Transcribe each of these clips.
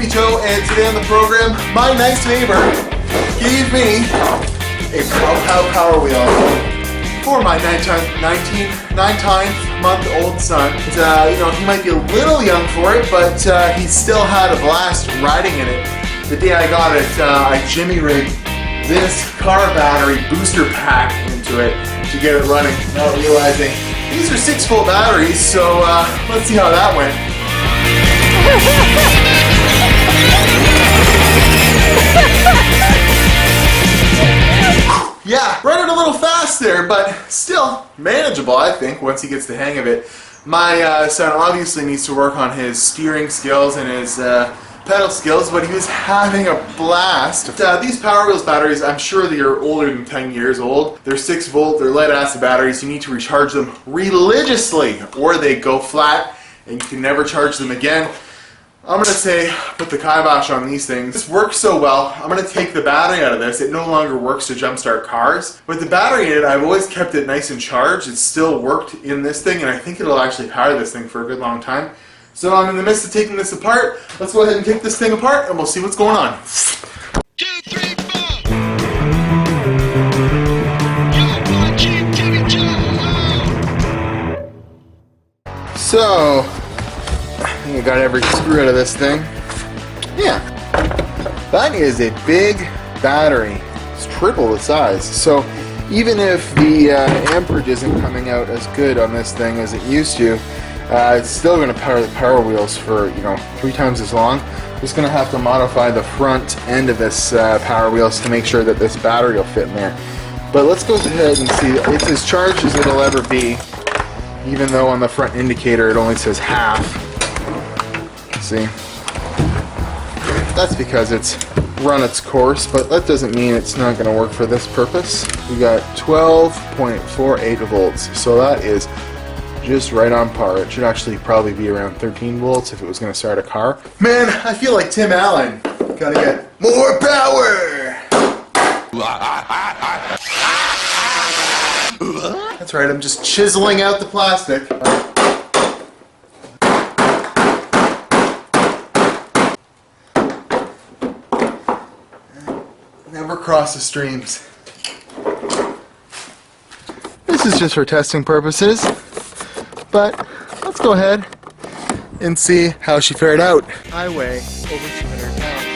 Timmy Joe, and today on the program, my nice neighbor gave me a Power Wheel for my 9-month-old son. You know, he might be a little young for it, but he still had a blast riding in it. The day I got it, I jimmy rigged this car battery booster pack into it to get it running, not realizing these are 6-volt batteries, so let's see how that went. Yeah, running a little fast there, but still manageable, I think, once he gets the hang of it. My son obviously needs to work on his steering skills and his pedal skills, but he was having a blast. These Power Wheels batteries, I'm sure they are older than 10 years old. They're 6-volt, they're lead acid batteries. You need to recharge them religiously or they go flat and you can never charge them again. I'm going to say put the kibosh on these things. This works so well, I'm going to take the battery out of this. It no longer works to jumpstart cars. With the battery in it, I've always kept it nice and charged. It still worked in this thing, and I think it'll actually power this thing for a good long time. So I'm in the midst of taking this apart. Let's go ahead and take this thing apart and we'll see what's going on. 2, 3, 4. You're watching Timmy Joe. So, I think I got every screw out of this thing. Yeah, that is a big battery. It's triple the size. So even if the amperage isn't coming out as good on this thing as it used to, it's still going to power the Power Wheels for, you know, 3 times as long. Just going to have to modify the front end of this Power Wheels to make sure that this battery will fit in there. But let's go ahead and see. It's as charged as it'll ever be, even though on the front indicator it only says half. See? That's because it's run its course, but that doesn't mean it's not going to work for this purpose. We got 12.48 volts, so that is just right on par. It should actually probably be around 13 volts if it was going to start a car. Man, I feel like Tim Allen. Gotta get more power! That's right, I'm just chiseling out the plastic. Never cross the streams. This is just for testing purposes, but let's go ahead and see how she fared out. I weigh over 200 pounds.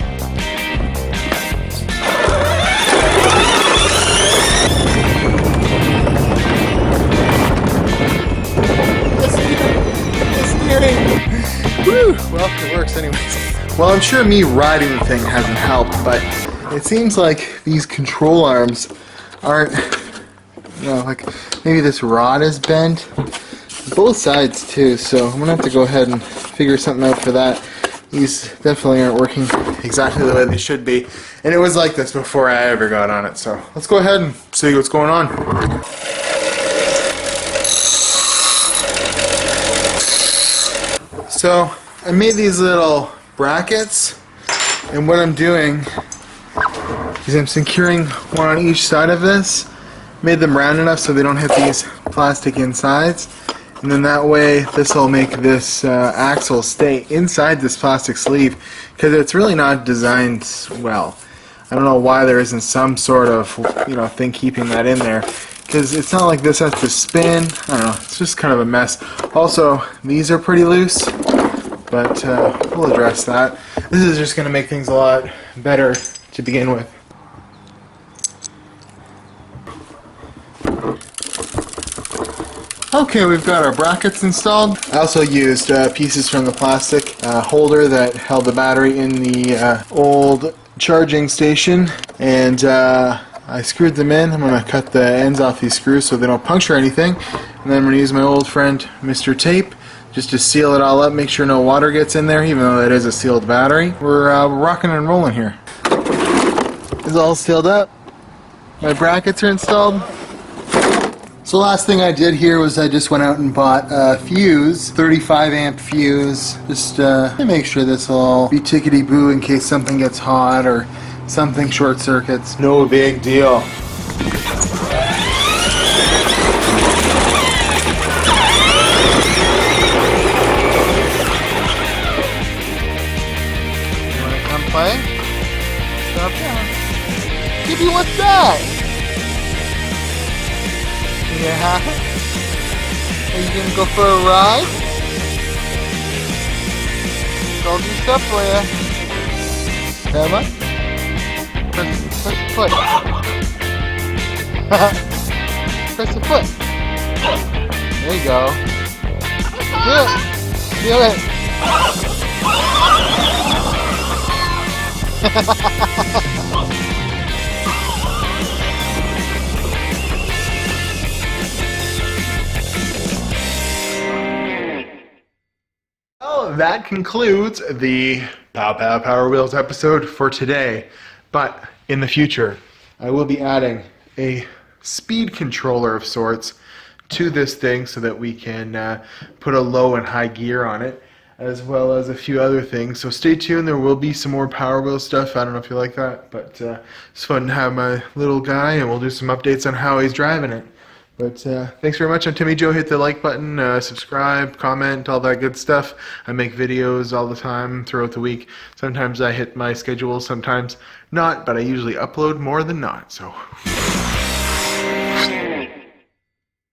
Woo! Well, it works anyways. Well, I'm sure me riding the thing hasn't helped, but it seems like these control arms aren't, you know, like maybe this rod is bent. Both sides too, so I'm gonna have to go ahead and figure something out for that. These definitely aren't working exactly the way they should be. And it was like this before I ever got on it, so let's go ahead and see what's going on. So I made these little brackets, and what I'm doing is I'm securing one on each side of this. Made them round enough so they don't hit these plastic insides, and then that way this will make this axle stay inside this plastic sleeve, because it's really not designed well. I don't know why there isn't some sort of, you know, thing keeping that in there, because it's not like this has to spin. I don't know, it's just kind of a mess. Also, these are pretty loose, but we'll address that. This is just going to make things a lot better to begin with. Okay, we've got our brackets installed. I also used pieces from the plastic holder that held the battery in the old charging station, and I screwed them in. I'm going to cut the ends off these screws so they don't puncture anything, and then I'm going to use my old friend Mr. Tape just to seal it all up, make sure no water gets in there, even though it is a sealed battery. We're rocking and rolling here. It's all sealed up. My brackets are installed. So last thing I did here was I just went out and bought a fuse, 35 amp fuse, just to make sure this will all be tickety-boo in case something gets hot or something short circuits. No big deal. Are you gonna go for a ride? I'll do stuff for you. Come on. Press the foot. Press the foot. There you go. Do it. Feel it. Well, that concludes the Pow Pow Power Wheels episode for today. But in the future, I will be adding a speed controller of sorts to this thing so that we can put a low and high gear on it, as well as a few other things. So stay tuned, there will be some more Power Wheel stuff. I don't know if you like that, but it's fun to have my little guy, and we'll do some updates on how he's driving it. But thanks very much. I'm Timmy Joe. Hit the like button, subscribe, comment, all that good stuff. I make videos all the time throughout the week. Sometimes I hit my schedule, sometimes not, but I usually upload more than not. So